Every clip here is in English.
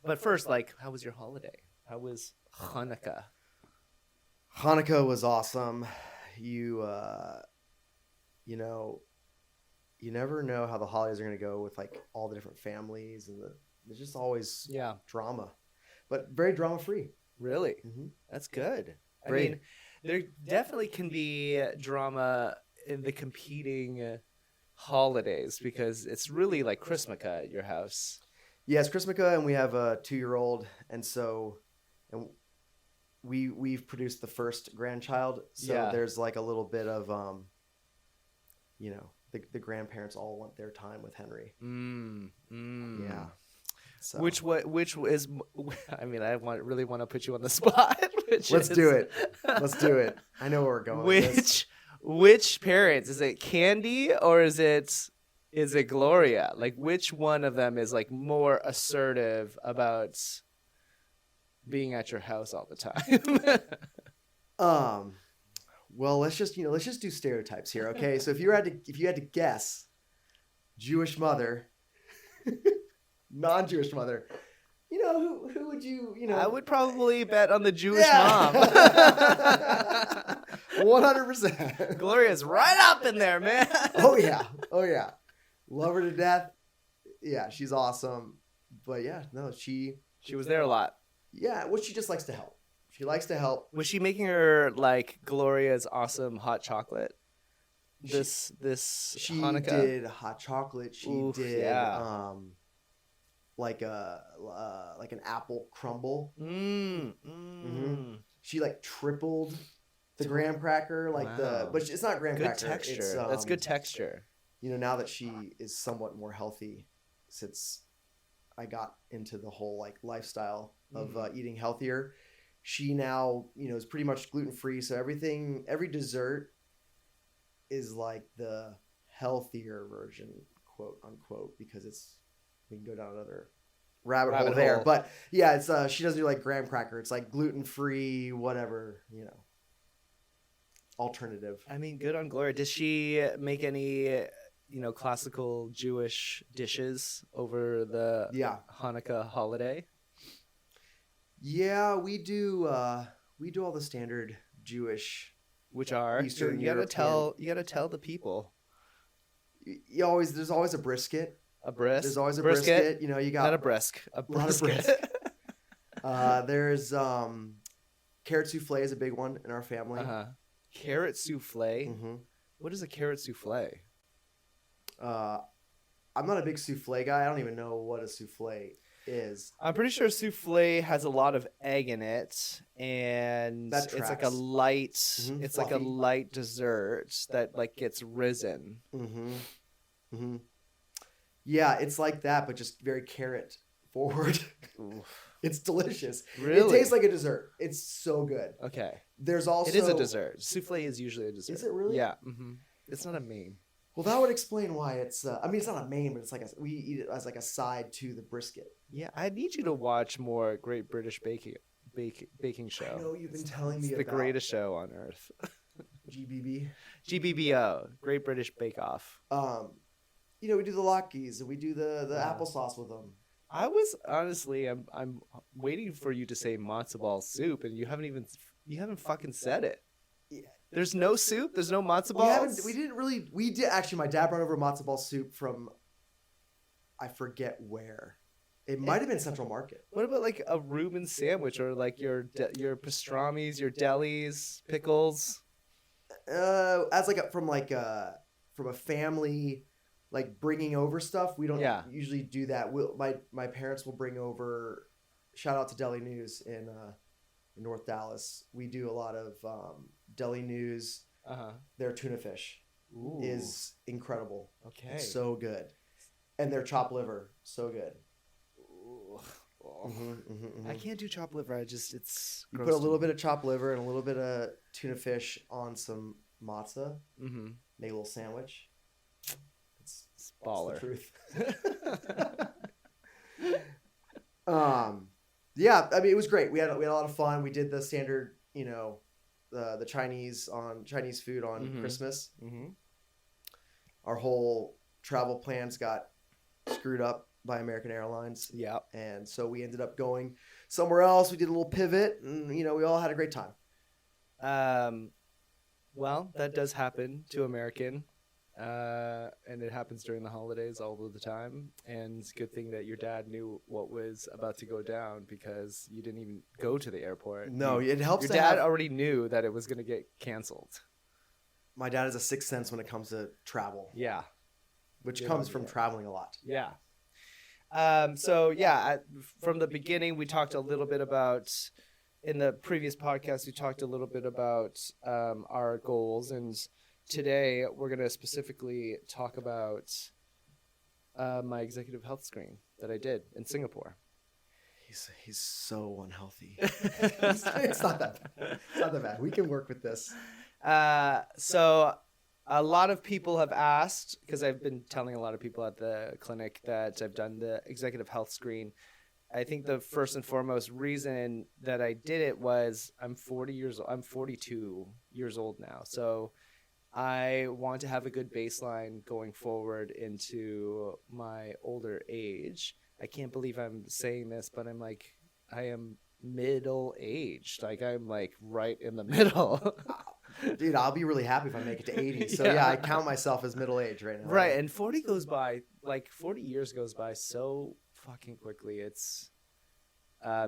But first, like, how was your holiday? How was Hanukkah? Hanukkah was awesome. You know, you never know how the holidays are going to go with like all the different families and there's just always drama, but very drama free. Really? Mm-hmm. That's good. Great. I mean, there definitely can be drama in the competing holidays because it's really like Christmaka at your house. Yeah, it's Christmaka, and we have a 2-year-old, and we've produced the first grandchild, so there's like a little bit of the grandparents all want their time with Henry. Yeah. So. Which is? I mean, really want to put you on the spot. Let's do it. I know where we're going. Which parents? Is it Candy or is it Gloria? Like, which one of them is like more assertive about being at your house all the time? Well, let's just do stereotypes here, okay? So if you had to guess, Jewish mother, non-Jewish mother, who would you I would probably bet on the Jewish mom. 100%. Gloria's right up in there, man. Oh yeah. Love her to death. Yeah, she's awesome. But yeah, no, she was there a lot. Yeah, well, she just likes to help. She likes to help. Was she making her like Gloria's awesome hot chocolate? This she Hanukkah? Did hot chocolate. She did like an apple crumble. Mm-hmm. She like tripled the graham cracker, but it's not graham cracker. Good texture. That's good texture. Now that she is somewhat more healthy, since I got into the whole like lifestyle of eating healthier, she now is pretty much gluten free. So every dessert is like the healthier version, quote unquote, because we can go down another rabbit hole there. But yeah, it's she doesn't do like graham cracker. It's like gluten free, whatever, alternative. I mean, good on Gloria. Does she make any classical Jewish dishes over the Hanukkah holiday? Yeah, we do all the standard Jewish, which are Eastern you gotta tell the people. There's always a brisket. There's always a brisket. You got not a brisket. A brisket. There's carrot souffle is a big one in our family. Carrot souffle. Mm-hmm. What is a carrot souffle? I'm not a big souffle guy. I don't even know what a souffle is. I'm pretty sure souffle has a lot of egg in it, and it's like a light. It's fluffy. Like a light dessert that like gets risen. Mm-hmm. Mm-hmm. Yeah, it's like that, but just very carrot forward. It's delicious. Really? It tastes like a dessert. It's so good. Okay. There's also it is a dessert. Souffle is usually a dessert. Is it really? Yeah. Mm-hmm. It's not a main. Well, that would explain why it's. It's not a main, but it's like we eat it as like a side to the brisket. Yeah, I need you to watch more Great British Baking Show. I know you've been telling me it's the greatest show on earth. GBBO, Great British Bake Off. We do the latkes and we do the applesauce with them. I was honestly, I'm waiting for you to say matzo ball soup, and you haven't fucking said it. Yeah. There's no soup. There's no matzo balls. We did actually. My dad brought over matzo ball soup from, I forget where. It might have been Central Market. What about like a Reuben sandwich or like your pastrami's, your delis, pickles? As like from a family, like bringing over stuff. We don't usually do that. My parents will bring over. Shout out to Deli News in North Dallas. We do a lot of Deli News. Their tuna fish is incredible. Okay, it's so good, and their chopped liver, so good. I can't do chopped liver. It's you put a little bit of chopped liver and a little bit of tuna fish on some matzah. Mm-hmm. Make a little sandwich. It's baller. It's the truth. Yeah, I mean it was great. We had a lot of fun. We did the standard, the Chinese food on Christmas. Mm-hmm. Our whole travel plans got screwed up by American Airlines. Yeah. And so we ended up going somewhere else. We did a little pivot, and we all had a great time. Well, that does happen to American, and it happens during the holidays all of the time. And it's a good thing that your dad knew what was about to go down, because you didn't even go to the airport. No, it helps. Your dad already knew that it was going to get canceled. My dad has a sixth sense when it comes to travel. Yeah. Which comes from traveling a lot. Yeah. From the beginning, we talked a little bit about, in the previous podcast, we talked a little bit about our goals. And today we're going to specifically talk about my executive health screen that I did in Singapore. He's so unhealthy. It's not that bad. It's not that bad. We can work with this. So a lot of people have asked, because I've been telling a lot of people at the clinic that I've done the executive health screen. I think the first and foremost reason that I did it was I'm 42 years old now. So I want to have a good baseline going forward into my older age. I can't believe I'm saying this, but I am middle aged. I'm right in the middle. Dude, I'll be really happy if I make it to 80. So yeah, I count myself as middle age right now. Right, and 40 years goes by so fucking quickly. It's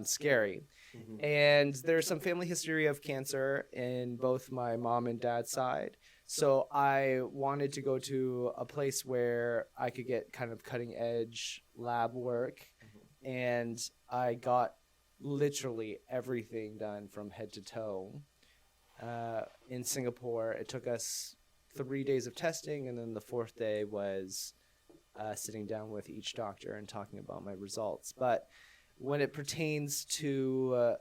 scary. Mm-hmm. And there's some family history of cancer in both my mom and dad's side. So I wanted to go to a place where I could get kind of cutting edge lab work. Mm-hmm. And I got literally everything done from head to toe. In Singapore, it took us 3 days of testing, and then the fourth day was sitting down with each doctor and talking about my results. But when it pertains to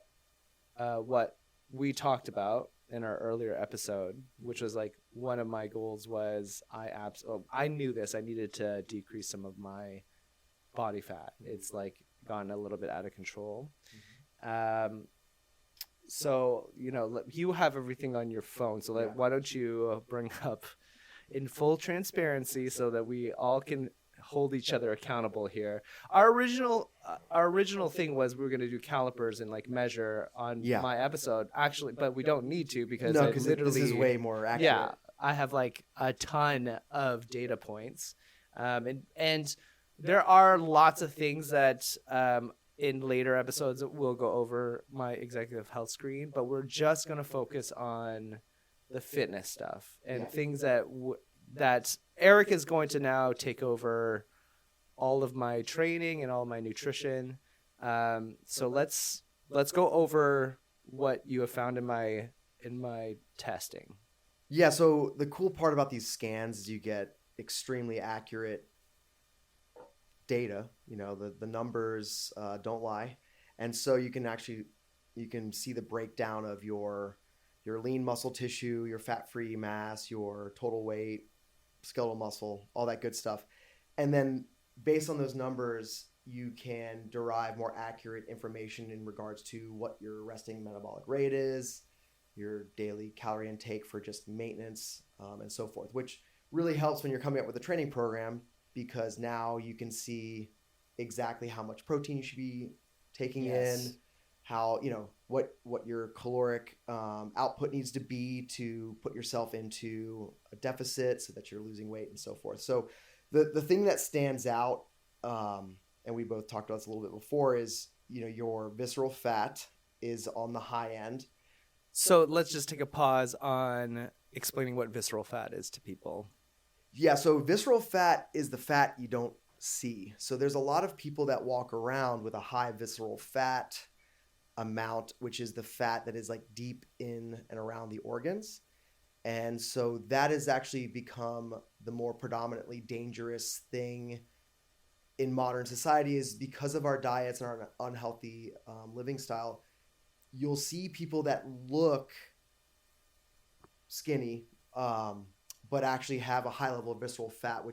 what we talked about in our earlier episode, which was one of my goals was I knew this. I needed to decrease some of my body fat. It's gotten a little bit out of control. Mm-hmm. So, you have everything on your phone. So why don't you bring up in full transparency so that we all can hold each other accountable here. Our original thing was we were going to do calipers and measure on my episode. Actually, but we don't need to because this is way more accurate. Yeah, I have a ton of data points. And there are lots of things that in later episodes we'll go over my executive health screen, but we're just going to focus on the fitness stuff and things that Eric is going to now take over all of my training and all of my nutrition. So let's go over what you have found in my testing. Yeah, so the cool part about these scans is you get extremely accurate data. The numbers don't lie, and so you can see the breakdown of your lean muscle tissue, your fat-free mass, your total weight, skeletal muscle, all that good stuff. And then based on those numbers, you can derive more accurate information in regards to what your resting metabolic rate is, your daily calorie intake for just maintenance, and so forth, which really helps when you're coming up with a training program, because now you can see exactly how much protein you should be taking in, how, what your caloric output needs to be to put yourself into a deficit so that you're losing weight and so forth. So the thing that stands out, and we both talked about this a little bit before, is, your visceral fat is on the high end. So let's just take a pause on explaining what visceral fat is to people. Yeah, so visceral fat is the fat you don't see. So there's a lot of people that walk around with a high visceral fat amount, which is the fat that is deep in and around the organs. And so that has actually become the more predominantly dangerous thing in modern society, is because of our diets and our unhealthy living style. You'll see people that look skinny, but actually have a high level of visceral fat,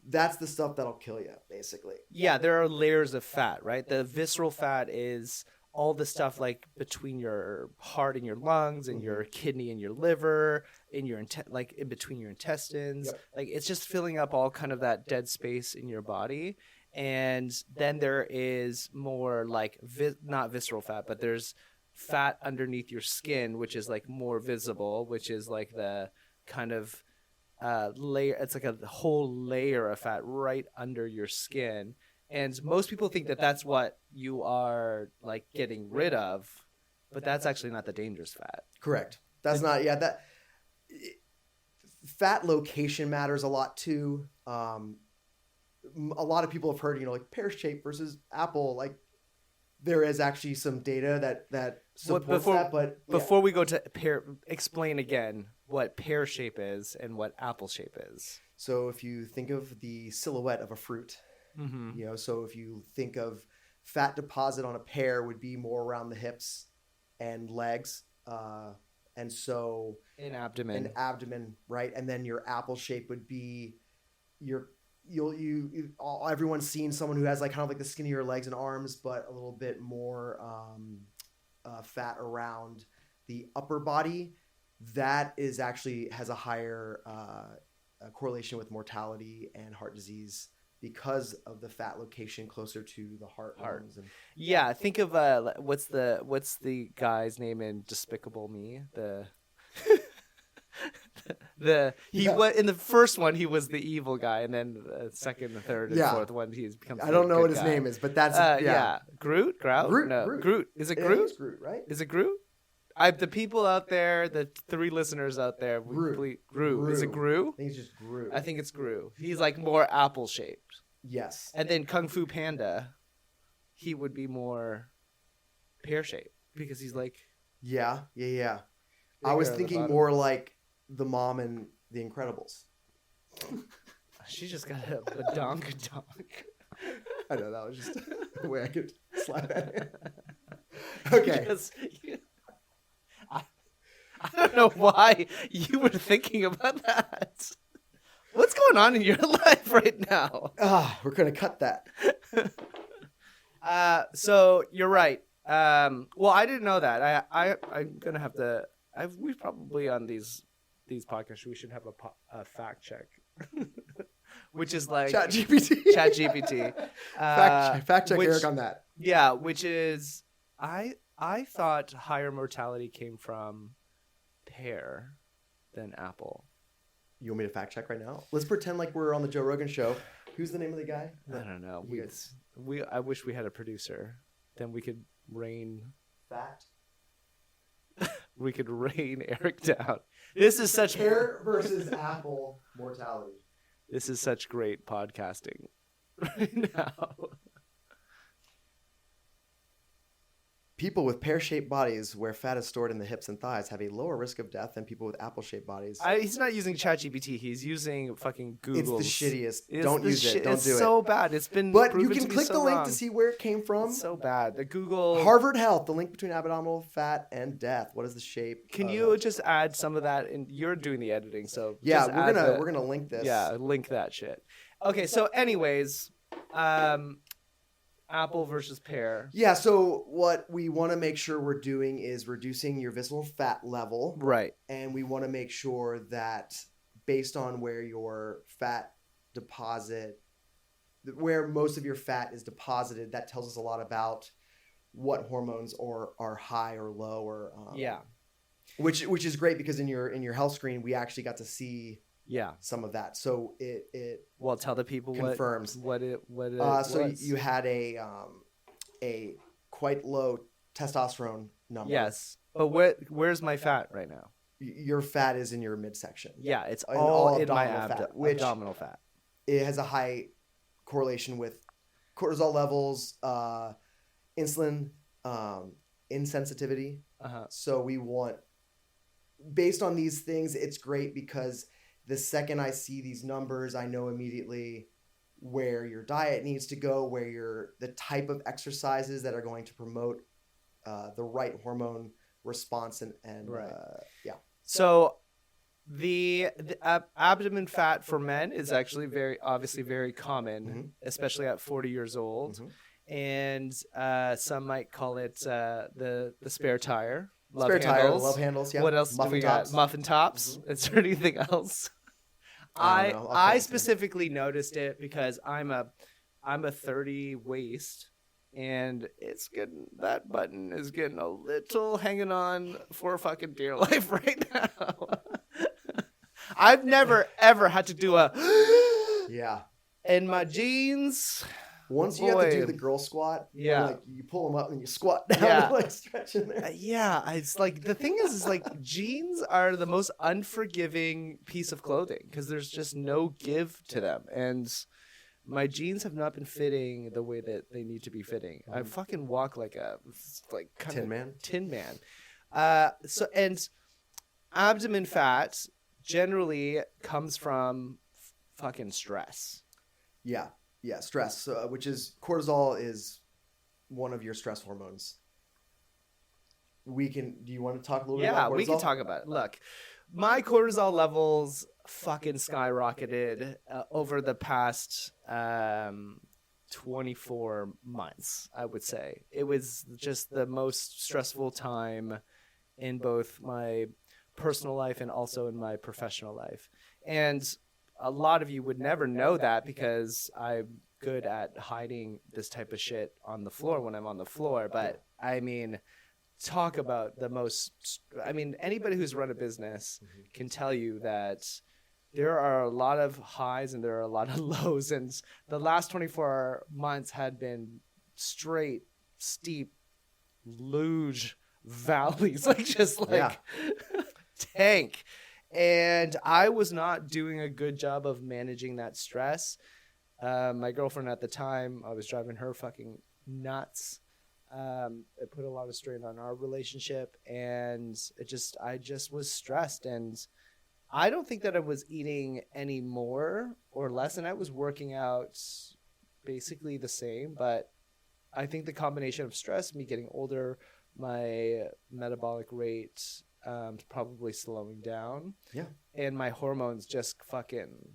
that's the stuff that'll kill you, basically. Yeah, there are layers of fat, right? The visceral fat is all the stuff between your heart and your lungs and your kidney and your liver, in your in between your intestines. Yep. It's just filling up all kind of that dead space in your body. And then there is more like not visceral fat, but there's fat underneath your skin, which is like more visible, which is like the kind of layer. It's like a whole layer of fat right under your skin. And most people think that that's what you are like getting rid of, but that's actually not the dangerous fat. Correct. That's not, fat location matters a lot too. A lot of people have heard, like pear shape versus apple. Like there is actually some data that supports that. But before we go to pear, explain again what pear shape is and what apple shape is. So if you think of the silhouette of a fruit, so if you think of fat deposit on a pear would be more around the hips and legs, and so in abdomen, right? And then your apple shape would be everyone's seen someone who has like kind of like the skinnier legs and arms, but a little bit more fat around the upper body. That is actually has a higher correlation with mortality and heart disease because of the fat location closer to the heart. Lungs and yeah, think of what's the guy's name in Despicable Me? Was in the first one he was the evil guy, and then the second, the third, and fourth one he becomes. I don't know what his name is, but that's Groot. Groot. Is it Groot? It's Groot, right? Is it Groot? The people out there, the 3 listeners out there, Groot. Is it Groot? I think it's just Groot. I think it's Groot. He's like more apple shaped. Yes. And then Kung Fu Panda, he would be more pear shaped because he's like. Yeah. I was thinking more like the mom in The Incredibles. She just got a badonk donk. I know, that was just a way I could slap at it. Okay. I don't know why you were thinking about that. What's going on in your life right now? We're going to cut that. So you're right. Well, I didn't know that. I'm going to have to. We probably on these podcasts we should have a fact check, which is like ChatGPT. Fact check Eric on that. Yeah, which is I thought higher mortality came from pear than apple. You want me to fact check right now? Let's pretend like we're on the Joe Rogan show. Who's the name of the guy? I don't know. I wish we had a producer. Then we could rain fact. We could rain Eric down. This is such pear versus apple mortality. This is such great podcasting right now. People with pear-shaped bodies where fat is stored in the hips and thighs have a lower risk of death than people with apple-shaped bodies. He's not using ChatGPT. He's using fucking Google. It's the shittiest. Don't use it. Don't do it. It's so bad. It's been But you can click the link to see where it came from. It's so bad. The Google... Harvard Health, the link between abdominal fat and death. What is the shape? Can you just add some of that? You're doing the editing, so... Yeah, we're gonna link this. Yeah, link that shit. Okay, so anyways... apple versus pear. Yeah, so what we want to make sure we're doing is reducing your visceral fat level. Right. And we want to make sure that based on where your fat deposit, where most of your fat is deposited, that tells us a lot about what hormones are high or low or which is great because in your health screen we actually got to see some of that. So it well, tell the people confirms what it so you had a quite low testosterone number. Yes, but where's my fat right now? Your fat is in your midsection. Yeah, it's all in my abdominal fat. It has a high correlation with cortisol levels, insulin insensitivity. So we want, based on these things, it's great because the second I see these numbers, I know immediately where your diet needs to go, where the type of exercises that are going to promote the right hormone response and right. Yeah. So the abdomen fat for men is actually obviously very common, especially at 40 years old. And some might call it the spare tire. Love handles. Yeah. What else do we got? Muffin tops. Is there anything else? I specifically noticed it because I'm a I'm a 30 waist, and it's getting, that button is getting a little hanging on for fucking dear life right now. I've never ever had to do a Yeah. in my jeans. Once you have to do Boy. the girl squat, Yeah. where, like you pull them up and you squat down Yeah. and like stretch in there. Yeah, it's like the thing is like jeans are the most unforgiving piece of clothing because there's just no give to them, and my jeans have not been fitting the way that they need to be fitting. I fucking walk like a kind Tin of Man. Tin Man. So and abdomen fat generally comes from fucking stress. Yeah. Yeah. Stress, which is cortisol is one of your stress hormones. Do you want to talk a little bit about cortisol? We can talk about it. Look, my cortisol levels fucking skyrocketed over the past 24 months, I would say. It was just the most stressful time in both my personal life and also in my professional life. And a lot of you would never know that because I'm good at hiding this type of shit on the floor when I'm on the floor. But I mean, talk about the most, I mean, anybody who's run a business can tell you that there are a lot of highs and there are a lot of lows. And the last 24 months had been straight, steep, luge valleys, like just like tank. And I was not doing a good job of managing that stress. My girlfriend at the time, I was driving her fucking nuts. It put a lot of strain on our relationship, and I just was stressed. And I don't think that I was eating any more or less, and I was working out basically the same. But I think the combination of stress, me getting older, my metabolic rate probably slowing down, and my hormones just fucking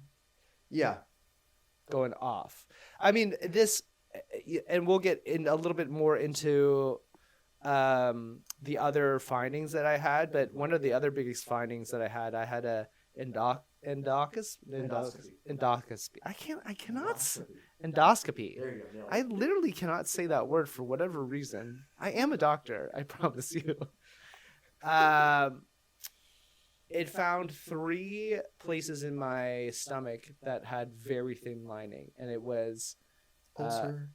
going off. I mean, this, and we'll get in a little bit more into the other findings that I had, but one of the other biggest findings that I had a endoscopy. Endoscopy. There you go. I literally cannot say that word for whatever reason. I am a doctor, I promise you. It found 3 places in my stomach that had very thin lining, and it was Ulcer.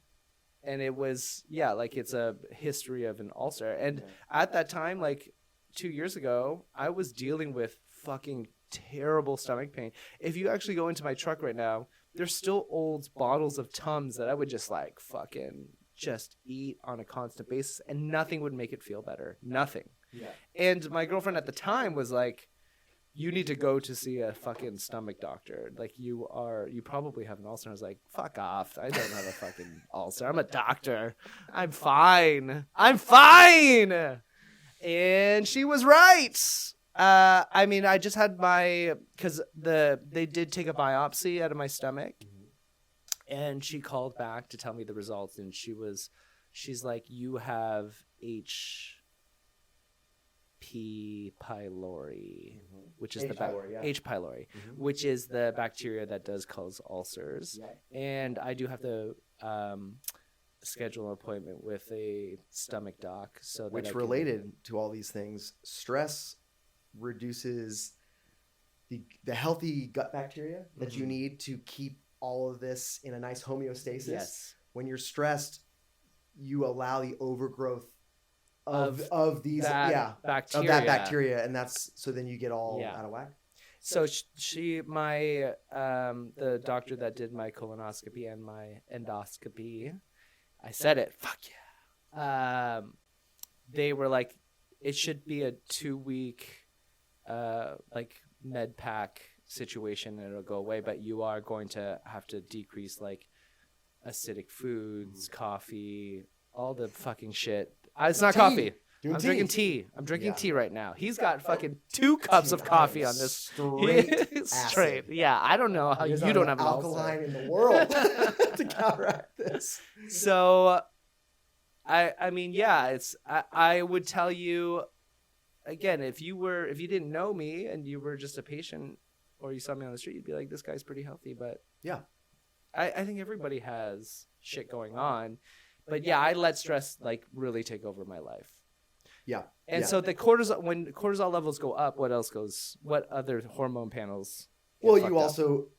and it was like it's a history of an ulcer. And at that time, like 2 years ago, I was dealing with fucking terrible stomach pain. If you actually go into my truck right now, there's still old bottles of Tums that I would just like fucking just eat on a constant basis, and nothing would make it feel better. Nothing. Yeah. And my girlfriend at the time was like, you need to go to see a fucking stomach doctor. Like, you probably have an ulcer. I was like, fuck off. I don't have a fucking ulcer. I'm a doctor. I'm fine. And she was right. I mean, I just had because they did take a biopsy out of my stomach, and she called back to tell me the results, and she's like, you have H. pylori, which is H. pylori, which is the bacteria that does cause ulcers. And I do have to schedule an appointment with a stomach doc, so that which related to all these things, stress reduces the healthy gut bacteria that you need to keep all of this in a nice homeostasis. Yes. When you're stressed, you allow the overgrowth of these bacteria. Of that bacteria, and that's so then you get all out of whack. So the doctor that did my colonoscopy and my endoscopy, I said it, fuck yeah. They were like, it should be a 2-week like med pack situation and it'll go away, but you are going to have to decrease like acidic foods, coffee, all the fucking shit. It's not coffee. I'm drinking tea. I'm drinking tea right now. He's got fucking 2 cups of coffee on this. Straight. Yeah, I don't know how you don't have an alkaline in the world to counteract this. So, I mean, I would tell you, again, if you didn't know me and you were just a patient or you saw me on the street, you'd be like, this guy's pretty healthy, but I think everybody has shit going on, but yeah, I let stress like really take over my life. Yeah. And Yeah. so when cortisol levels go up, what other hormone panels get Well, fucked you up? also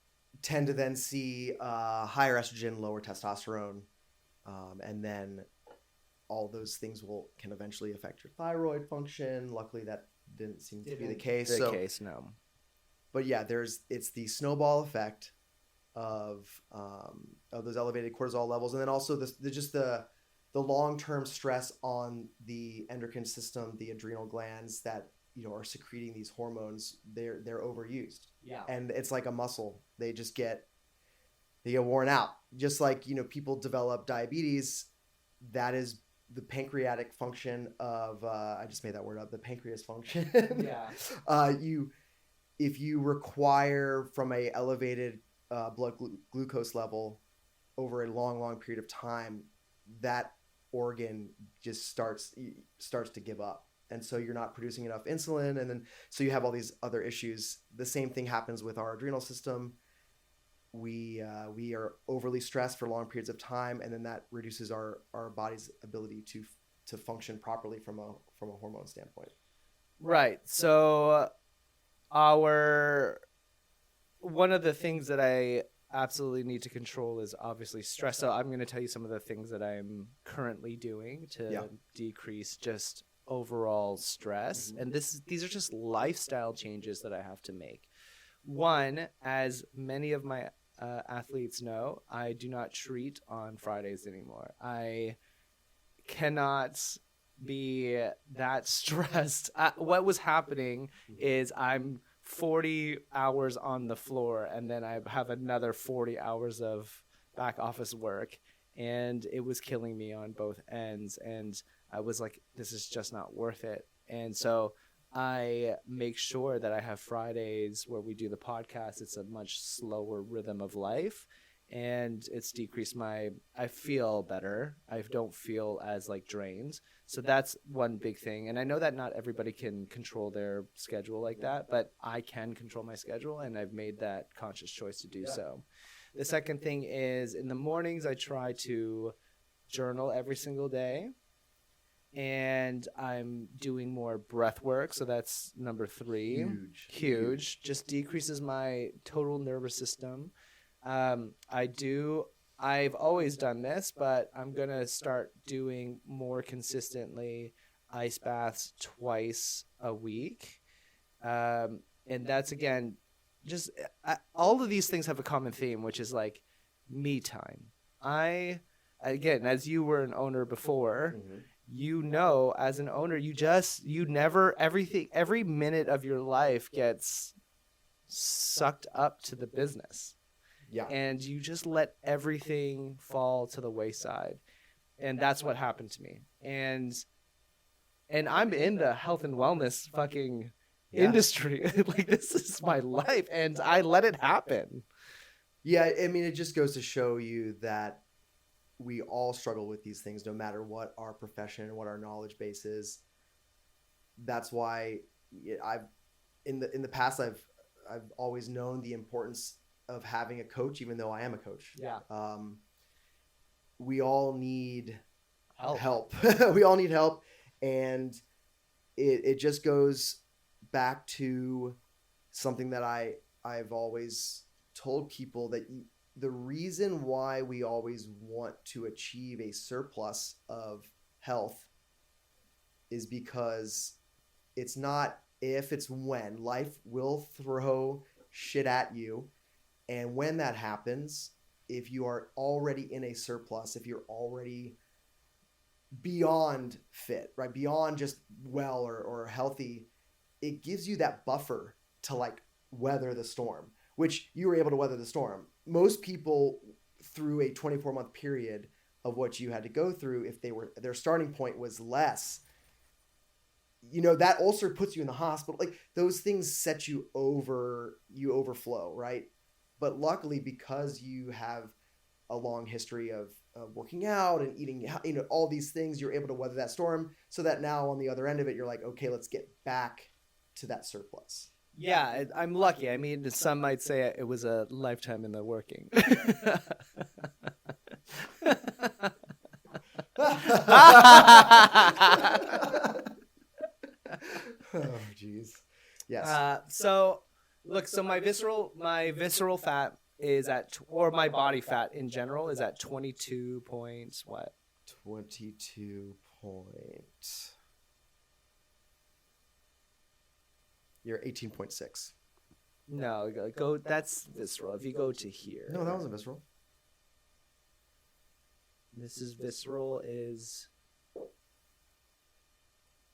tend to then see higher estrogen, lower testosterone, and then all those things can eventually affect your thyroid function. Luckily, that didn't seem to be the case. No. But yeah, it's the snowball effect of those elevated cortisol levels, and then also the long-term stress on the endocrine system, the adrenal glands that are secreting these hormones. They're overused, Yeah. and it's like a muscle. They get worn out. Just like people develop diabetes, that is the pancreatic function of I just made that word up. The pancreas function. Yeah. If you require from a elevated blood glucose level over a long period of time, that organ just starts to give up, and so you're not producing enough insulin, and then so you have all these other issues. The same thing happens with our adrenal system. We are overly stressed for long periods of time, and then that reduces our body's ability to function properly from a hormone standpoint. Right. So one of the things that I absolutely need to control is obviously stress. So I'm going to tell you some of the things that I'm currently doing to decrease just overall stress. Mm-hmm. And these are just lifestyle changes that I have to make. One, as many of my athletes know, I do not treat on Fridays anymore. I cannot be that stressed. What was happening is I'm 40 hours on the floor, and then I have another 40 hours of back office work, and it was killing me on both ends. And I was like, this is just not worth it. And so I make sure that I have Fridays where we do the podcast. It's a much slower rhythm of life, and it's decreased I feel better. I don't feel as like drained. So that's one big thing. And I know that not everybody can control their schedule like that, but I can control my schedule, and I've made that conscious choice to do so. The second thing is in the mornings, I try to journal every single day, and I'm doing more breath work. So that's number 3. Huge. Just decreases my total nervous system. I've always done this, but I'm going to start doing more consistently ice baths twice a week. And that's, again, just all of these things have a common theme, which is like me time. Again, as you were an owner before, as an owner, every minute of your life gets sucked up to the business. Yeah. And you just let everything fall to the wayside. And that's what happened to me. And I'm in the health and wellness fucking industry. Like, this is my life, and I let it happen. Yeah, I mean, it just goes to show you that we all struggle with these things, no matter what our profession and what our knowledge base is. That's why in the past I've always known the importance of having a coach, even though I am a coach. Yeah. We all need help. Help. We all need help, and it just goes back to something that I've always told people, that the reason why we always want to achieve a surplus of health is because it's not if, it's when. Life will throw shit at you. And when that happens, if you are already in a surplus, if you're already beyond fit, right, beyond just well or healthy, it gives you that buffer to like weather the storm, which you were able to weather the storm. Most people, through a 24-month period of what you had to go through, if their starting point was less, that ulcer puts you in the hospital. Like, those things set you overflow, right? But luckily, because you have a long history of working out and eating, all these things, you're able to weather that storm, so that now on the other end of it, you're like, okay, let's get back to that surplus. Yeah, I'm lucky. I mean, some might say it was a lifetime in the working. Oh, jeez. Yes. So look, so my visceral fat is at, or my body fat in general is at 22 points. What? 22 point. You're 18.6. No, go. That's visceral. If you go to here, No, that wasn't visceral. this is visceral. Is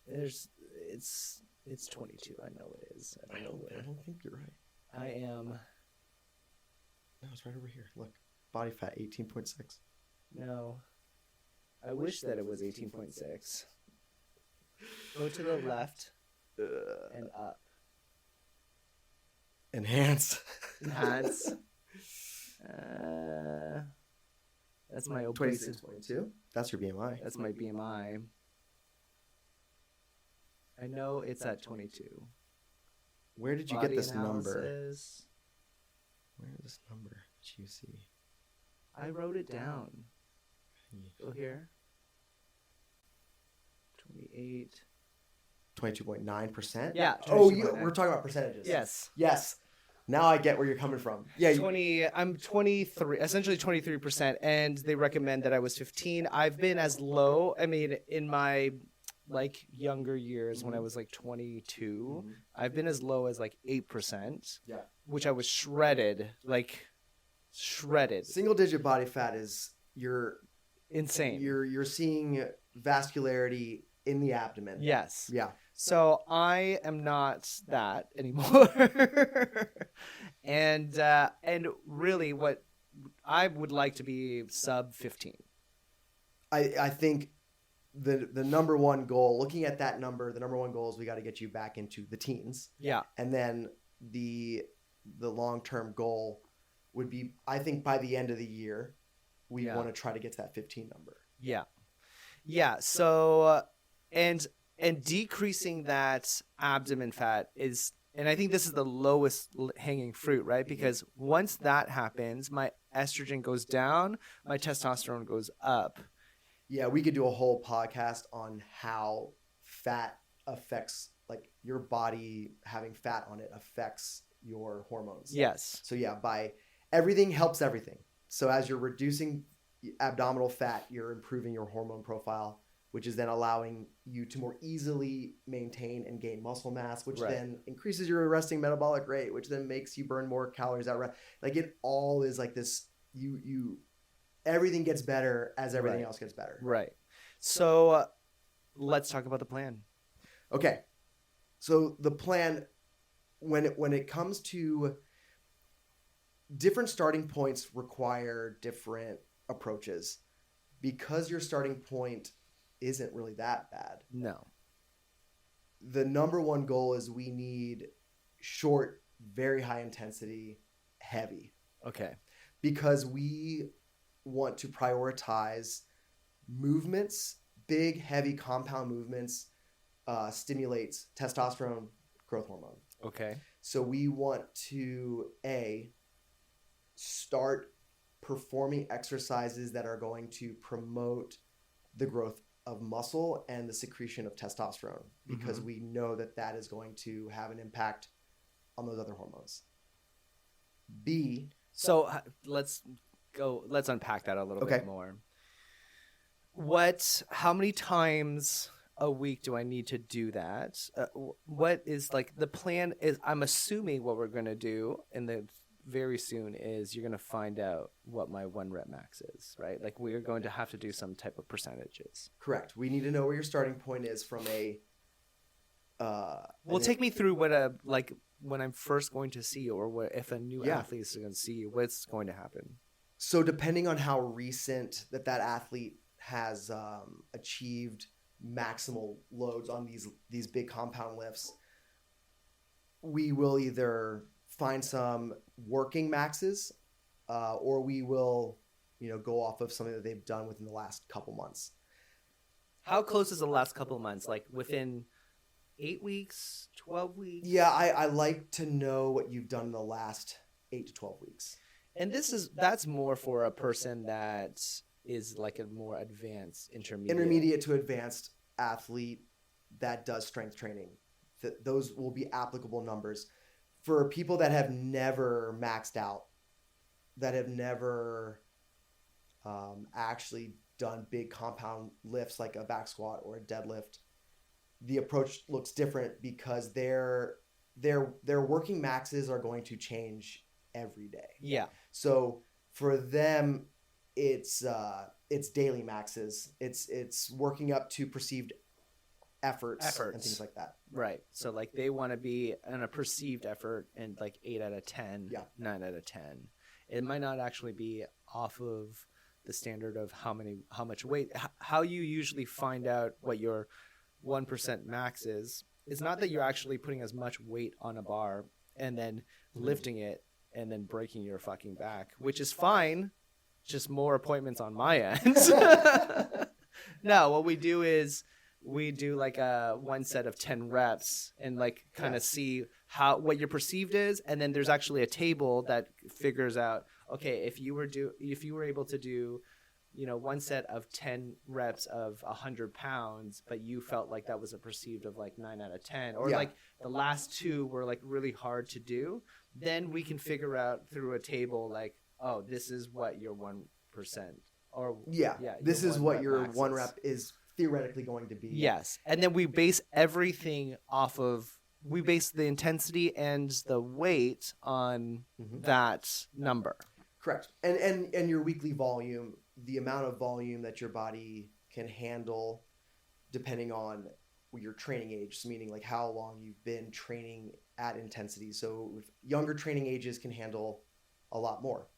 it's 22. I know it is. I don't know I where. don't think you're right. I am. No, it's right over here. Look, body fat 18.6. No. I wish that it was 18.6. Go to the left and up. Enhance. Enhance. That's my obesity. 26.2. That's your BMI. That's my BMI. I know it's at 22. Where did you Body get this number? analysis. Where is this number? Did you see? I wrote it down. Go here. 28. 22.9%? Yeah. Oh, 22.9. we're talking about percentages. Yes. Yes. Now I get where you're coming from. Yeah. 20. I'm 23, essentially 23%, and they recommend that I was 15. I've been as low. I mean, in my like younger years when I was like 22, I've been as low as like 8%. Yeah. Which I was shredded, like shredded. Single digit body fat is Insane. You're seeing vascularity in the abdomen. Yes. Yeah. So I am not that anymore. and really what I would like to be sub 15. I think the number one goal, looking at that number, the number one goal is we got to get you back into the teens. Yeah. And then the long-term goal would be, I think by the end of the year, we want to try to get to that 15 number. Yeah. Yeah. So, and decreasing that abdomen fat is, and I think this is the lowest hanging fruit, right? Because once that happens, my estrogen goes down, my testosterone goes up. Yeah, we could do a whole podcast on how fat affects, like your body having fat on it affects your hormones. Yes. So yeah, everything helps everything. So as you're reducing abdominal fat, you're improving your hormone profile, which is then allowing you to more easily maintain and gain muscle mass, which then increases your resting metabolic rate, which then makes you burn more calories out. Like it all is like this, everything gets better as everything else gets better. Right. So let's talk about the plan. Okay. So the plan, when it comes to different starting points require different approaches. Because your starting point isn't really that bad. No. The number one goal is we need short, very high intensity, heavy. Okay. Because we want to prioritize movements, big, heavy compound movements stimulates testosterone growth hormone. Okay. So we want to, start performing exercises that are going to promote the growth of muscle and the secretion of testosterone, because we know that is going to have an impact on those other hormones. So let's unpack that a little bit more. How many times a week do I need to do that? What is like the plan is, I'm assuming what we're going to do in the very soon is you're going to find out what my 1 rep max is, right? Like we're going to have to do some type of percentages. Correct. We need to know where your starting point is from take me through what like when I'm first going to see you, or what if a new athlete is going to see you, what's going to happen? So depending on how recent that athlete has achieved maximal loads on these big compound lifts, we will either find some working maxes or we will go off of something that they've done within the last couple months. How close is the last couple of months? Like within 8 weeks, 12 weeks? Yeah, I like to know what you've done in the last 8 to 12 weeks. And that's more for a person that is like a more advanced Intermediate to advanced athlete that does strength training. Those will be applicable numbers. For people that have never maxed out, that have never actually done big compound lifts like a back squat or a deadlift, the approach looks different because their working maxes are going to change every day. Yeah. So for them, it's daily maxes. It's working up to perceived efforts and things like that. Right. So like they want to be in a perceived effort and like 8 out of 10, 9 out of 10. It might not actually be off of the standard of how much weight. How you usually find out what your 1% max is not that you're actually putting as much weight on a bar and then lifting it and then breaking your fucking back, which is fine. Just more appointments on my end. No, what we do is we do like a one set of 10 reps and like kind of see what your perceived is, and then there's actually a table that figures out, okay, if you were able to do, one set of 10 reps of 100 pounds, but you felt like that was a perceived of like 9 out of 10, or like the last two were like really hard to do, then we can figure out through a table like, oh, this is what your 1%, or this is what your one rep is theoretically going to be. Yes. And then we base everything we base the intensity and the weight on that number. Correct. And your weekly volume, the amount of volume that your body can handle depending on your training age, so meaning like how long you've been training at intensity. So younger training ages can handle a lot more.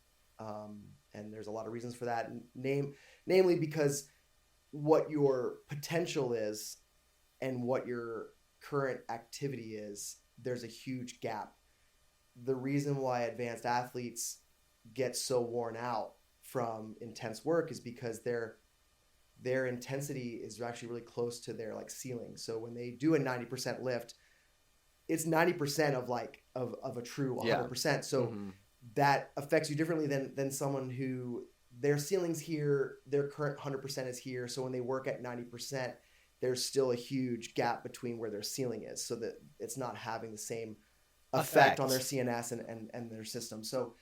And there's a lot of reasons for that. Namely because what your potential is and what your current activity is, there's a huge gap. The reason why advanced athletes get so worn out from intense work is because their intensity is actually really close to their like ceiling. So when they do a 90% lift, it's 90% of a true 100%. So that affects you differently than someone who their ceiling's here, their current 100% is here. So when they work at 90%, there's still a huge gap between where their ceiling is, so that it's not having the same effect on their CNS and their system. So,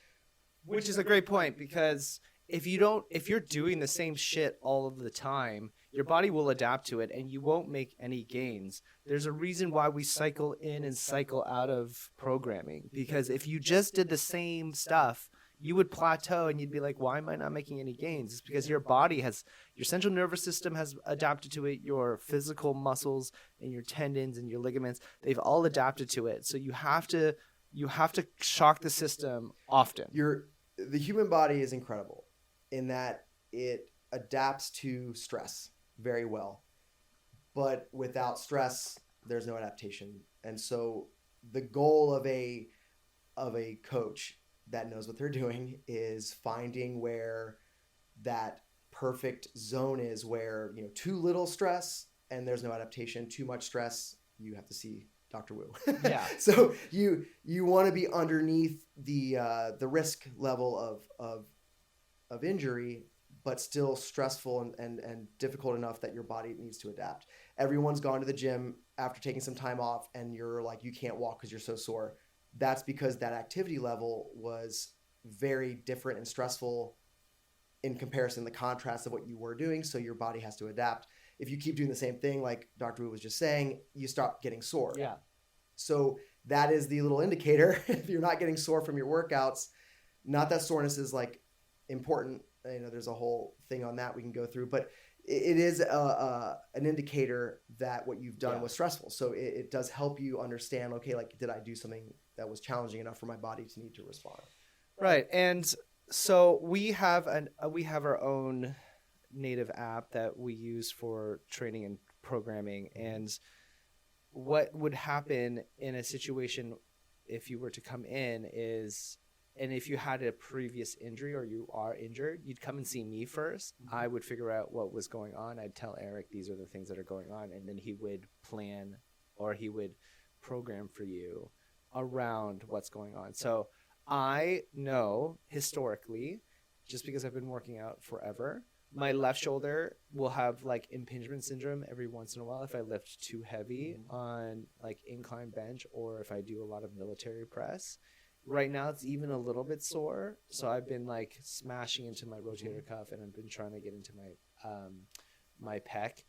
which is a great point, because if you're doing the same shit all of the time, your body will adapt to it and you won't make any gains. There's a reason why we cycle in and cycle out of programming, because if you just did the same stuff, you would plateau and you'd be like, why am I not making any gains? It's because your central nervous system has adapted to it. Your physical muscles and your tendons and your ligaments, they've all adapted to it. So you have to shock the system often. The human body is incredible in that it adapts to stress very well, but without stress, there's no adaptation. And so the goal of a coach that knows what they're doing is finding where that perfect zone is, where too little stress and there's no adaptation, too much stress, you have to see Dr. Wu. Yeah. So you want to be underneath the risk level of injury, but still stressful and difficult enough that your body needs to adapt. Everyone's gone to the gym after taking some time off and you're like, you can't walk because you're so sore. That's because that activity level was very different and stressful in comparison, the contrast of what you were doing. So your body has to adapt. If you keep doing the same thing, like Dr. Wu was just saying, you start getting sore. Yeah. So that is the little indicator. If you're not getting sore from your workouts, not that soreness is like important. There's a whole thing on that we can go through, but it is an indicator that what you've done was stressful. So it does help you understand, okay, like, did I do something that was challenging enough for my body to need to respond? Right. And so we have our own native app that we use for training and programming. And what would happen in a situation if you were to come in is, and if you had a previous injury or you are injured, you'd come and see me first. I would figure out what was going on. I'd tell Eric, these are the things that are going on. And then he would plan or he would program for you around what's going on. So I know historically, just because I've been working out forever, my left shoulder will have like impingement syndrome every once in a while if I lift too heavy on like incline bench or if I do a lot of military press. Right now it's even a little bit sore, so I've been like smashing into my rotator cuff and I've been trying to get into my pec.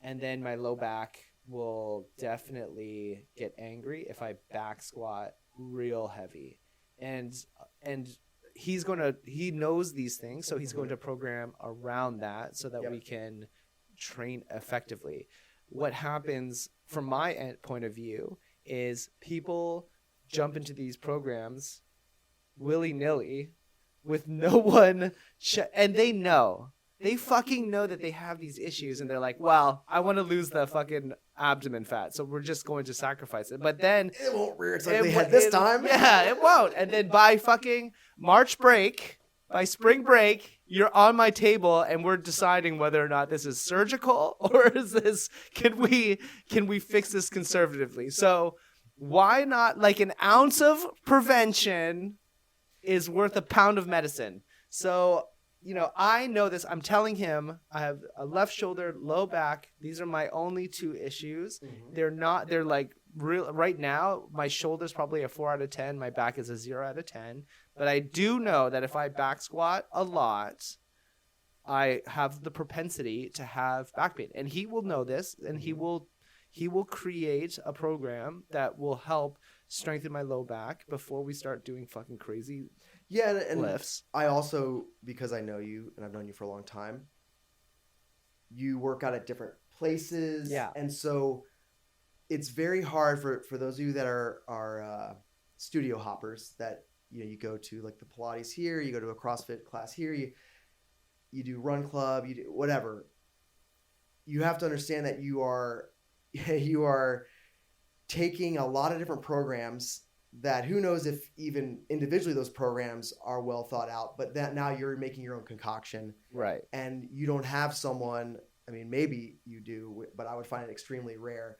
And then my low back will definitely get angry if I back squat real heavy. And he knows these things, so he's going to program around that so that we can train effectively. What happens from my point of view is people jump into these programs willy-nilly with no one and they fucking know that they have these issues, and they're like, well, I want to lose the fucking abdomen fat, so we're just going to sacrifice it. But then it won't rear its ugly head this time. Yeah, it won't. And then by fucking March break, by spring break, you're on my table and we're deciding whether or not this is surgical or can we fix this conservatively. So why not, like, an ounce of prevention is worth a pound of medicine. So, I know this. I'm telling him I have a left shoulder, low back. These are my only two issues. They're like real right now. My shoulder's probably a 4 out of 10. My back is a 0 out of 10. But I do know that if I back squat a lot, I have the propensity to have back pain. And he will know this, and he will create a program that will help strengthen my low back before we start doing fucking crazy and lifts. I also, because I know you and I've known you for a long time, you work out at different places. Yeah. And so it's very hard for those of you that are studio hoppers that, you go to like the Pilates here, you go to a CrossFit class here, you do run club, you do whatever. You have to understand that you are taking a lot of different programs that who knows if even individually those programs are well thought out, but that now you're making your own concoction. Right. And you don't have someone, I mean, maybe you do, but I would find it extremely rare,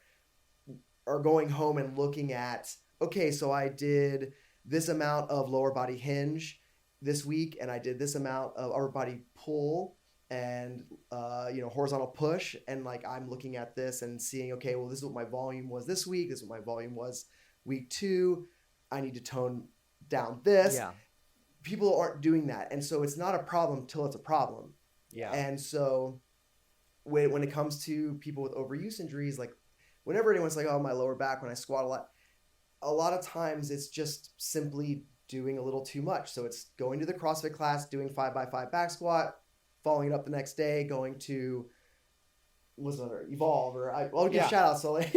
or going home and looking at, okay, so I did this amount of lower body hinge this week, and I did this amount of upper body pull and horizontal push, and like I'm looking at this and seeing, okay, well, this is what my volume was this week, this is what my volume was week 2, I need to tone down this. Yeah. People aren't doing that, and so it's not a problem till it's a problem. Yeah. And so when it comes to people with overuse injuries, like whenever anyone's like, oh, my lower back when I squat a lot of times it's just simply doing a little too much. So it's going to the CrossFit class, doing 5x5 back squat, following it up the next day, going to what's another Evolve, or I'll give shout outs. So like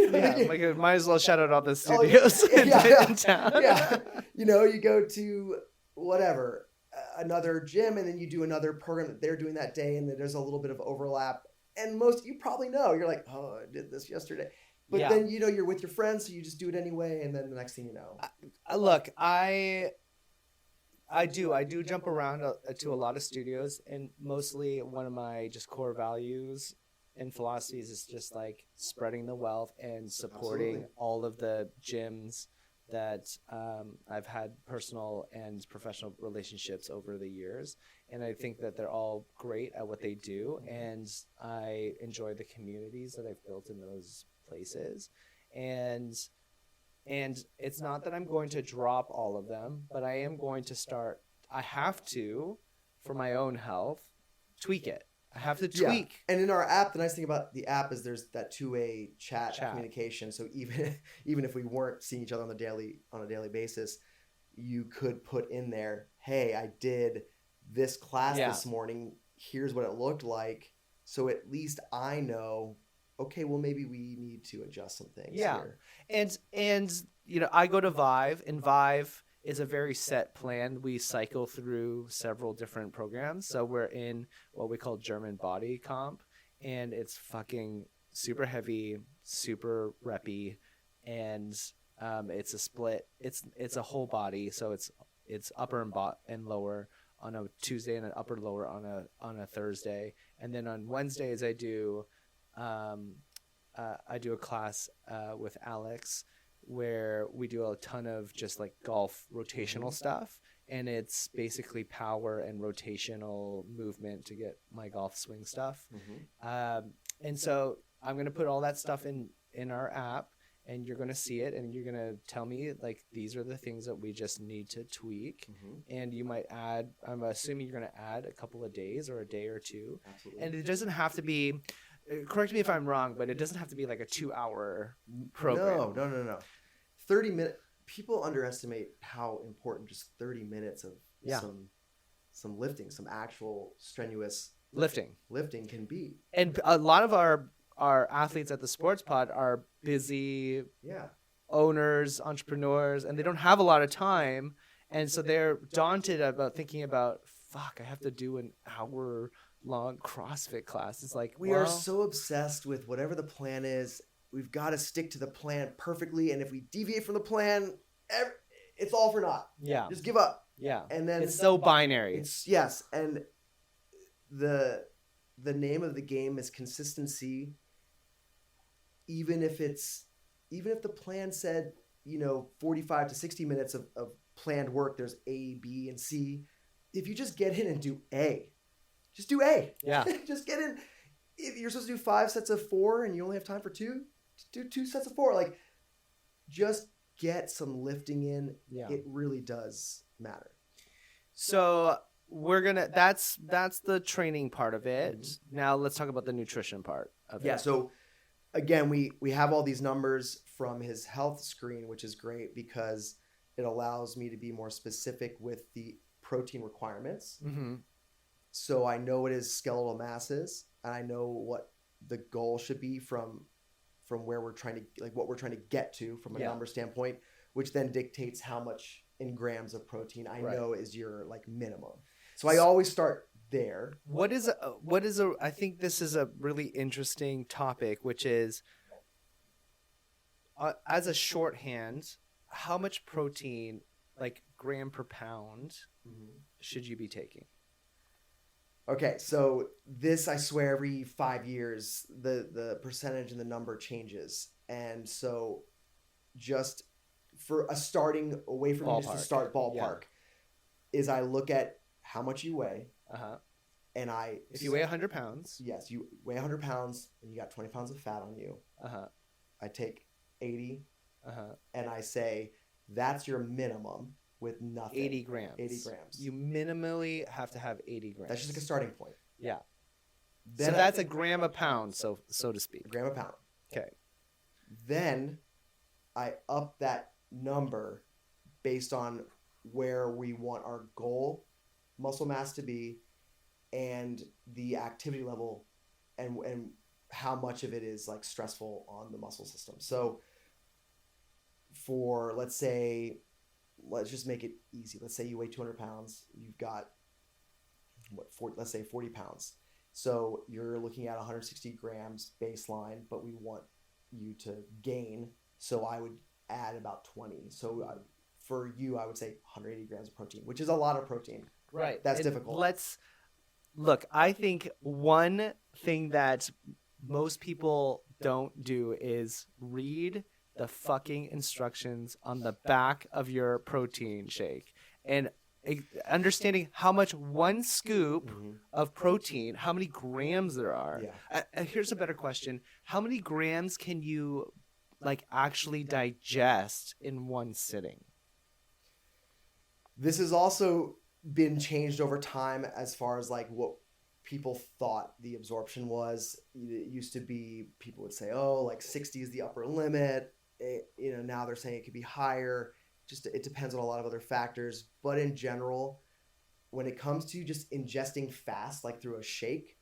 might as well shout out all the studios in town. Yeah, you go to whatever another gym, and then you do another program that they're doing that day, and then there's a little bit of overlap. And most you probably know, you're like, oh, I did this yesterday. But then, you're with your friends, so you just do it anyway. And then the next thing you know. Look, I do jump around to a lot of studios. And mostly one of my just core values and philosophies is just like spreading the wealth and supporting all of the gyms that I've had personal and professional relationships over the years. And I think that they're all great at what they do. And I enjoy the communities that I've built in those places. And it's not that I'm going to drop all of them, but I am going to I have to, for my own health, tweak it. I have to tweak. Yeah. And in our app, the nice thing about the app is there's that two-way chat communication. So even if we weren't seeing each other on a daily basis, you could put in there, hey, I did this class this morning. Here's what it looked like. So at least I know, okay, well, maybe we need to adjust some things here. And I go to Vive, and Vive is a very set plan. We cycle through several different programs. So we're in what we call German body comp, and it's fucking super heavy, super reppy, and it's a split. It's a whole body, so it's upper and lower on a Tuesday and an upper lower on a Thursday, and then on Wednesdays I do I do a class with Alex where we do a ton of just like golf rotational stuff, and it's basically power and rotational movement to get my golf swing stuff. And so I'm going to put all that stuff in our app, and you're going to see it, and you're going to tell me like these are the things that we just need to tweak. And you might add, I'm assuming you're going to add a couple of days or a day or two. Absolutely. And it doesn't have to be, correct me if I'm wrong, but it doesn't have to be like a 2-hour program. No. 30 minutes. People underestimate how important just 30 minutes of some lifting, some actual strenuous lifting can be. And a lot of our athletes at the Sports Pod are busy owners, entrepreneurs, and they don't have a lot of time. And so they're daunted about thinking about, fuck, I have to do an hour-long CrossFit class. It's like, we are so obsessed with whatever the plan is. We've got to stick to the plan perfectly. And if we deviate from the plan, it's all for naught. Yeah. Just give up. Yeah. And then it's so binary. Yes. And the name of the game is consistency. Even if the plan said, 45 to 60 minutes of planned work, there's A, B, and C. If you just get in and do A, just do A. Yeah. Just get in. If you're supposed to do 5 sets of 4 and you only have time for 2, just do 2 sets of 4. Like, just get some lifting in. Yeah. It really does matter. So that's the training part of it. Now let's talk about the nutrition part of it. Yeah. So again, we have all these numbers from his health screen, which is great because it allows me to be more specific with the protein requirements. So I know what his skeletal mass is, and I know what the goal should be from where we're trying to, like, what we're trying to get to from a number standpoint, which then dictates how much in grams of protein I know is your like minimum. So I always start there. What is I think this is a really interesting topic, which is as a shorthand, how much protein, like gram per pound, should you be taking? Okay, so this, I swear, every 5 years, the percentage and the number changes. And so just for a starting away from just to start ballpark, is I look at how much you weigh. And if you weigh 100 pounds. Yes, you weigh 100 pounds and you got 20 pounds of fat on you. I take 80 and I say, that's your minimum. With nothing. 80 grams. 80 grams. You minimally have to have 80 grams. That's just like a starting point. Yeah. Then so that's a gram a pound, so to speak. A gram a pound. Okay. Then I up that number based on where we want our goal muscle mass to be and the activity level and how much of it is like stressful on the muscle system. So for, let's just make it easy. Let's say you weigh 200 pounds. You've got, let's say 40 pounds. So you're looking at 160 grams baseline, but we want you to gain. So I would add about 20. So for you, I would say 180 grams of protein, which is a lot of protein. Right. That's difficult. Look, I think one thing that most people don't do is read the fucking instructions on the back of your protein shake and understanding how much one scoop of protein, how many grams there are. Here's a better question. How many grams can you like actually digest in one sitting? This has also been changed over time as far as like what people thought the absorption was. It used to be, people would say, oh, like 60 is the upper limit. Now they're saying it could be higher. Just it depends on a lot of other factors. But in general, when it comes to just ingesting fast, like through a shake,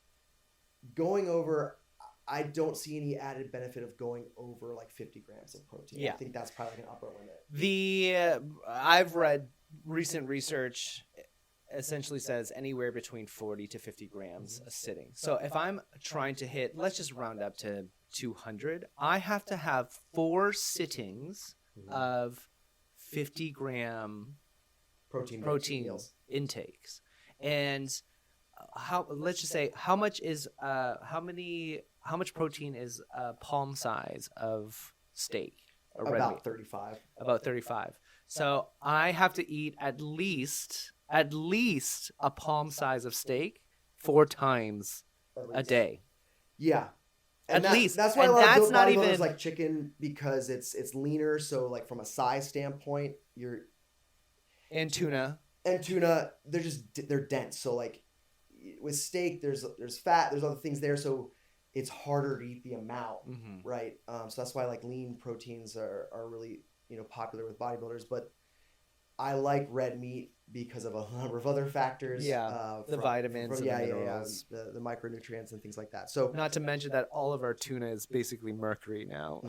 going over, I don't see any added benefit of going over like 50 grams of protein. I think that's probably like an upper limit. I've read recent research essentially says anywhere between 40 to 50 grams a sitting. So if I'm trying to hit, let's just round up to 200, I have to have 4 sittings of 50 gram protein intakes. And let's just say how how much protein is a palm size of steak or red About meat? 35. About 35. So I have to eat at least a palm size of steak 4 times At a least. day. Yeah. At least. That's why And a lot that's of not bodybuilders even- like chicken, because it's leaner. So like from a size standpoint, And tuna. and tuna, they're dense. So like with steak, there's fat, there's other things there, so it's harder to eat the amount, Mhm. right? So that's why like lean proteins are really popular with bodybuilders. But I like red meat because of a number of other factors. Yeah, the vitamins and the minerals. the micronutrients and things like that. So Not to mention that all of our tuna is basically mercury now.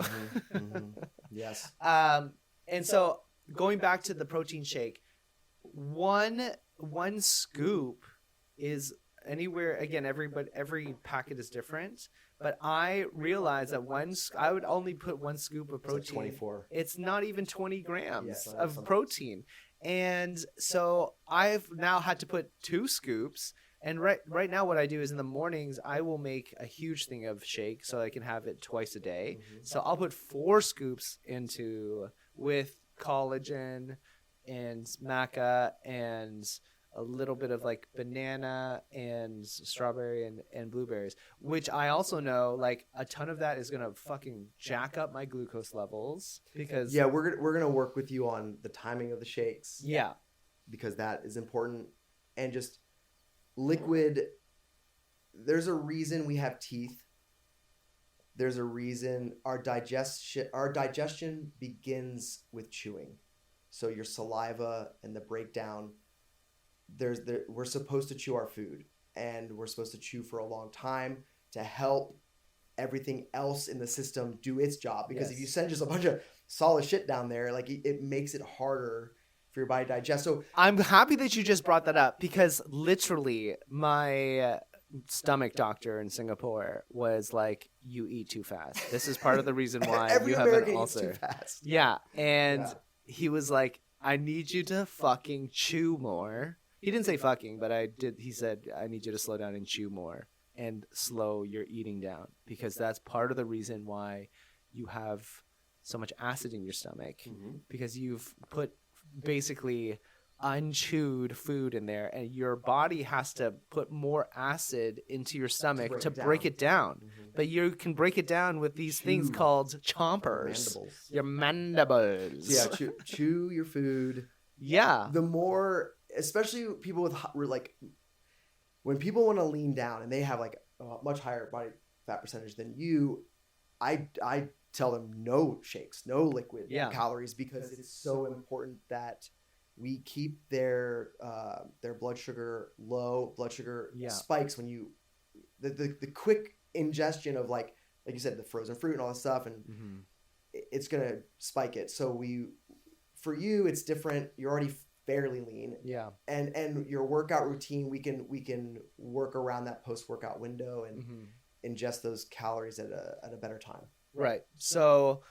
yes. And so going back to the protein shake, one scoop is anywhere, again, every packet is different, but I realized that I would only put 1 scoop of It's like protein. 24. It's not even 20 grams Yeah, of something. protein. And so I've now had to put 2 scoops. And right now what I do is in the mornings I will make a huge thing of shake so I can have it twice a day. Mhm. So I'll put 4 scoops into with collagen and maca and a little bit of like banana and strawberry and blueberries, which I also know like a ton of that is gonna fucking jack up my glucose levels because Yeah, we're gonna work with you on the timing of the shakes. yeah. Because that is important. And just liquid, there's a reason we have teeth. There's a reason our digestion begins with chewing. So your saliva and the breakdown, we're supposed to chew our food, and we're supposed to chew for a long time to help everything else in the system do its job. Because Yes. if you send just a bunch of solid shit down there, like it makes it harder for your body to digest. So I'm happy that you just brought that up because literally my stomach doctor in Singapore was like, you eat too fast. This is part of the reason why every you have American an eats too ulcer. fast. Yeah, and Yeah. he was like, I need you to fucking chew more. He didn't say fucking, but he said, I need you to slow down and chew more and slow your eating down because that's part of the reason why you have so much acid in your stomach because you've put basically unchewed food in there and your body has to put more acid into your stomach to break it down. But you can break it down with these things Chew. called chompers. Mandibles. Your mandibles. So yeah, chew your food. Yeah. The more, especially people with like, when people want to lean down and they have like a much higher body fat percentage than you, I tell them no shakes, no liquid calories, because it's so important that we keep their blood sugar low. Blood sugar spikes when you the quick ingestion of like you said, the frozen fruit and all this stuff, and it's gonna spike it. So for you, it's different. You're already fairly lean, and your workout routine, we can work around that post-workout window and ingest those calories at a better time. Right. So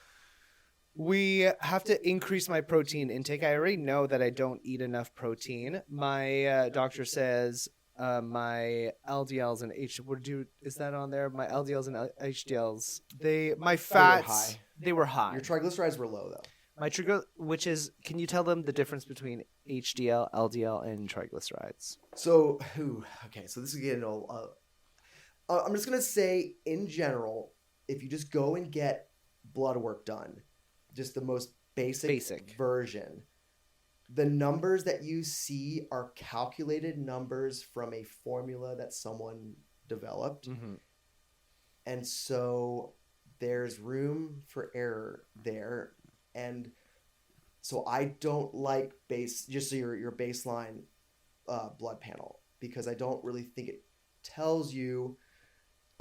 we have to increase my protein intake. I already know that I don't eat enough protein. My doctor says my LDLs and is that on there? My LDLs and HDLs, my fats, they were high. Your triglycerides were low though. My trigger, which is, can you tell them the difference between HDL, LDL, and triglycerides? So, okay, so this is getting I'm just gonna say in general, if you just go and get blood work done, just the most basic version, the numbers that you see are calculated numbers from a formula that someone developed. And so there's room for error there. And so I don't like just so your baseline blood panel, because I don't really think it tells you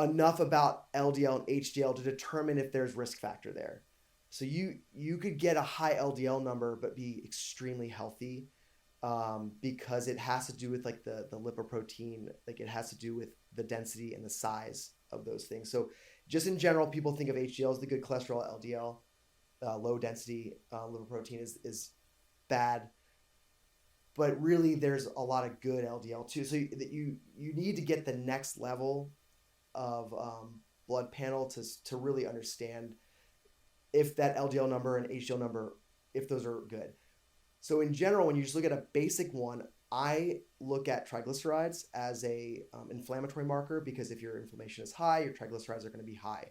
enough about LDL and HDL to determine if there's risk factor there. So you could get a high LDL number but be extremely healthy, because it has to do with like the lipoprotein, like it has to do with the density and the size of those things. So just in general, people think of HDL as the good cholesterol. LDL, low density lipoprotein is bad, but really there's a lot of good LDL too. So that you need to get the next level of blood panel to really understand if that LDL number and HDL number, if those are good. So in general, when you just look at a basic one, I look at triglycerides as a inflammatory marker, because if your inflammation is high, your triglycerides are going to be high.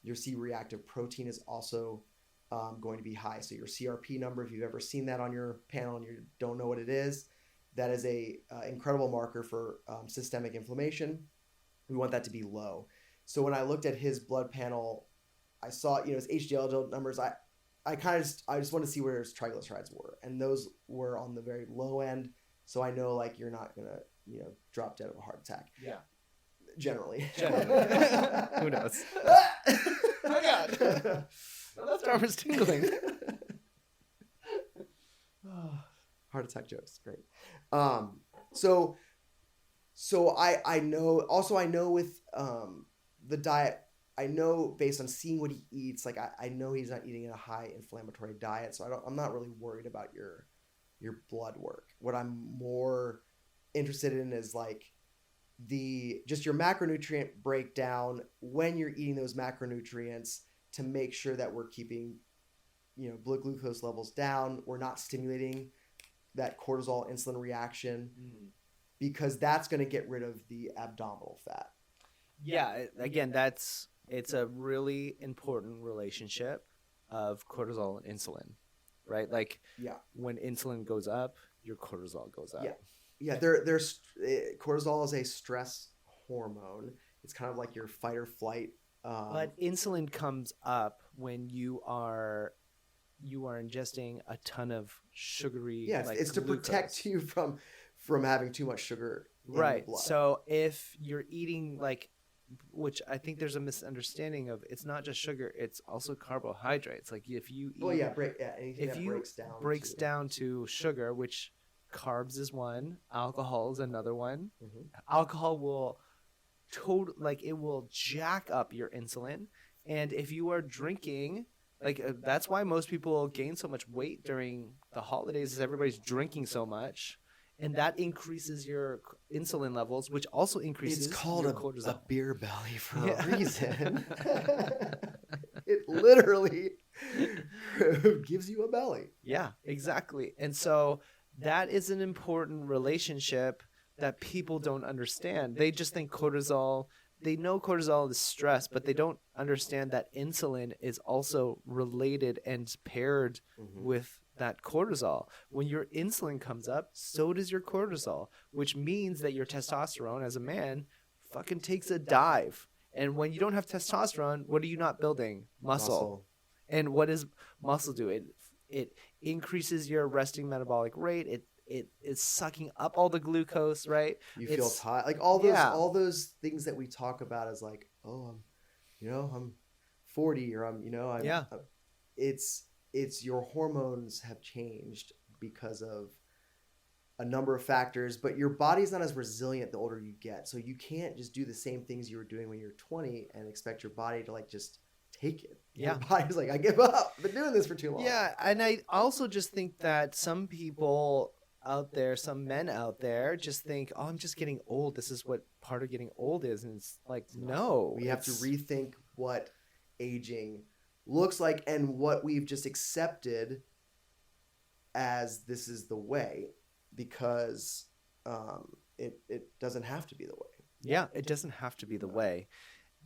Your C-reactive protein is also going to be high. So your CRP number, if you've ever seen that on your panel and you don't know what it is, that is a incredible marker for systemic inflammation. We want that to be low. So when I looked at his blood panel, I saw, his HDL numbers. I just want to see where his triglycerides were, and those were on the very low end. So I know like you're not gonna drop dead of a heart attack. Yeah. Generally. Who knows? Oh God. My left arm is tingling. Heart attack jokes, great. So I know. Also, I know with the diet. I know based on seeing what he eats, like I know he's not eating a high inflammatory diet, so I'm not really worried about your blood work. What I'm more interested in is like just your macronutrient breakdown when you're eating those macronutrients, to make sure that we're keeping blood glucose levels down. We're not stimulating that cortisol insulin reaction, because that's going to get rid of the abdominal fat. Yeah, again, it's a really important relationship of cortisol and insulin, right? Like, when insulin goes up, your cortisol goes up. Yeah. There's cortisol is a stress hormone. It's kind of like your fight or flight. But insulin comes up when you are ingesting a ton of sugary. Yeah, it's to protect you from having too much sugar in the blood. So if you're eating which I think there's a misunderstanding of, it's not just sugar, it's also carbohydrates. Like if you eat, anything that breaks down to sugar, which carbs is one, alcohol is another one. Mm-hmm. Alcohol will it will jack up your insulin, and if you are drinking, that's why most people gain so much weight during the holidays, is everybody's drinking so much. And that increases your insulin levels, which also increases your cortisol. It's called a beer belly for a reason. It literally gives you a belly. Yeah, exactly. And so that is an important relationship that people don't understand. They just think cortisol, they know cortisol is stress, but they don't understand that insulin is also related and paired with that cortisol. When your insulin comes up, so does your cortisol, which means that your testosterone as a man fucking takes a dive. And when you don't have testosterone, what are you not building? Muscle. And what does muscle do? It increases your resting metabolic rate. It is sucking up all the glucose, right? You feel tired. Like all those things that we talk about as like, oh, I'm 40, or it's your hormones have changed because of a number of factors, but your body's not as resilient the older you get. So you can't just do the same things you were doing when you're 20 and expect your body to just take it. Yeah. Your body's like, I give up. I've been doing this for too long. Yeah. And I also just think that some people out there, some men out there just think, oh, I'm just getting old. This is what part of getting old is. And it's like, no. We have to rethink what aging looks like and what we've just accepted as this is the way, because it doesn't have to be the way. Yeah, it doesn't have to be the way,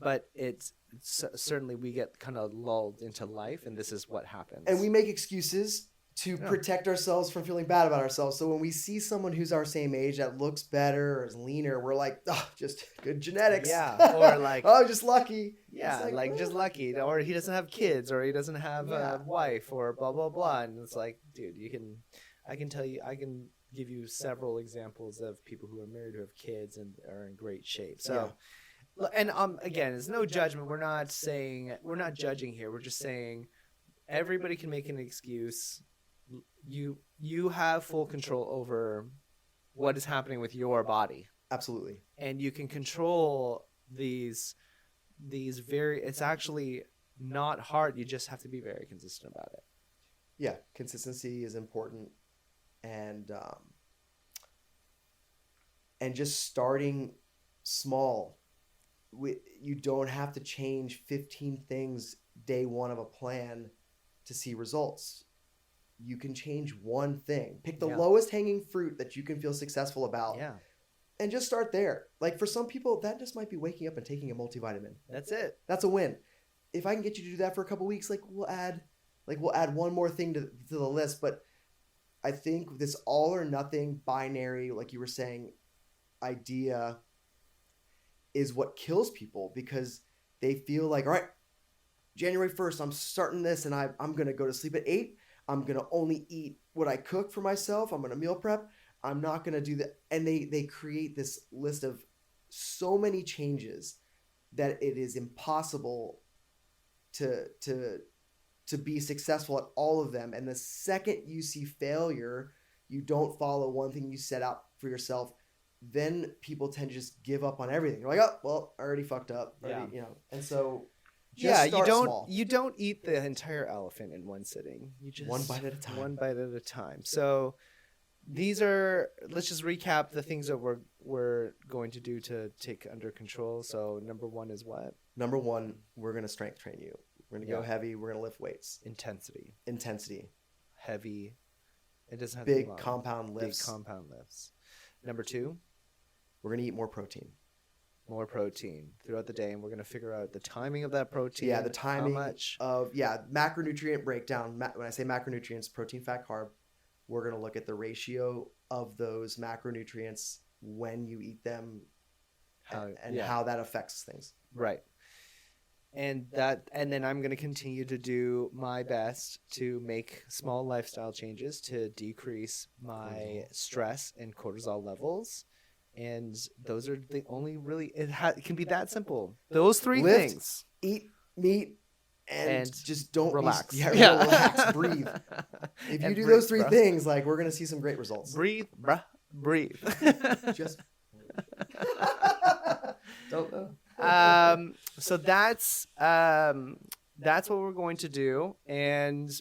but it's certainly we get kind of lulled into life, and this is what happens. And we make excuses to protect ourselves from feeling bad about ourselves. So when we see someone who's our same age that looks better or is leaner, we're like, oh, just good genetics. Yeah. Or like, oh, just lucky. Yeah, just lucky. Or he doesn't have kids, or he doesn't have a wife, or blah, blah, blah. And it's like, dude, I can give you several examples of people who are married who have kids and are in great shape. So, and again, it's no judgment. We're not judging here. We're just saying everybody can make an excuse. You have full control over what is happening with your body. Absolutely. And you can control these it's actually not hard. You just have to be very consistent about it. Yeah, consistency is important, and just starting small you don't have to change 15 things day one of a plan to see results. You can change one thing. Pick the lowest hanging fruit that you can feel successful about. Yeah. And just start there. Like for some people, that just might be waking up and taking a multivitamin. That's it. That's a win. If I can get you to do that for a couple weeks, we'll add one more thing to the list. But I think this all or nothing binary, like you were saying, idea is what kills people, because they feel like, all right, January 1st, I'm starting this, and I'm going to go to sleep at 8. I'm going to only eat what I cook for myself. I'm going to meal prep. I'm not going to do that. And they create this list of so many changes that it is impossible to be successful at all of them. And the second you see failure, you don't follow one thing you set out for yourself, then people tend to just give up on everything. You're like, oh, well, I already fucked up. And so just start small. You don't eat the entire elephant in one sitting. You just one bite at a time. One bite at a time. So let's just recap the things that we're going to do to take under control. So number 1 is what? Number 1, we're going to strength train you. We're going to go heavy. We're going to lift weights. Intensity. Heavy. It doesn't have big to be compound lifts. Big compound lifts. Number 2, we're going to eat more protein. More protein throughout the day, and we're going to figure out the timing of that protein. Yeah, the timing how much of macronutrient breakdown. When I say macronutrients, protein, fat, carb, we're going to look at the ratio of those macronutrients when you eat them, how that affects things. Right. And then I'm going to continue to do my best to make small lifestyle changes to decrease my stress and cortisol levels. And those are the only it can be that simple. Those 3 things. Eat meat and just don't relax. Relax, breathe. If you do those 3 things, we're going to see some great results. Breathe, bruh, breathe. Just don't know. So that's what we're going to do. And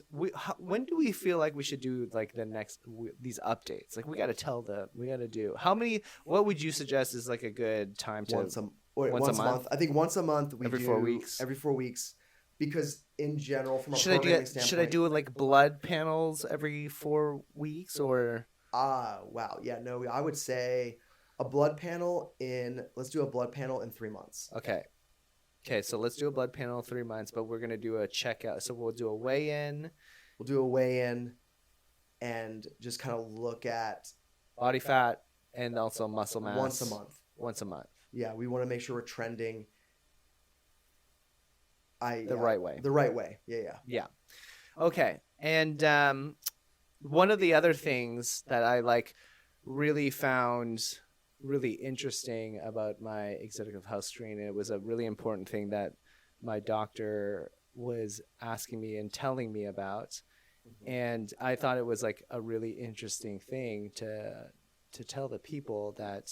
when do we feel like we should do the next these updates? We got to do how many? What would you suggest is a good time to once a month? I think once a month. Every 4 weeks. Every 4 weeks, because in general, from a programming standpoint, should I do blood panels every 4 weeks or? Wow, yeah, no, I would say a blood panel let's do a blood panel in 3 months. Okay, so let's do a blood panel in 3 months, but we're going to do a checkout. So we'll do a weigh-in. And just kind of look at body fat and also muscle mass. Once a month. Yeah, we want to make sure we're trending the right way. The right way. Yeah. Okay. And one of the other things that I really found really interesting about my executive health screen, and it was a really important thing that my doctor was asking me and telling me about, and I thought it was a really interesting thing to tell the people that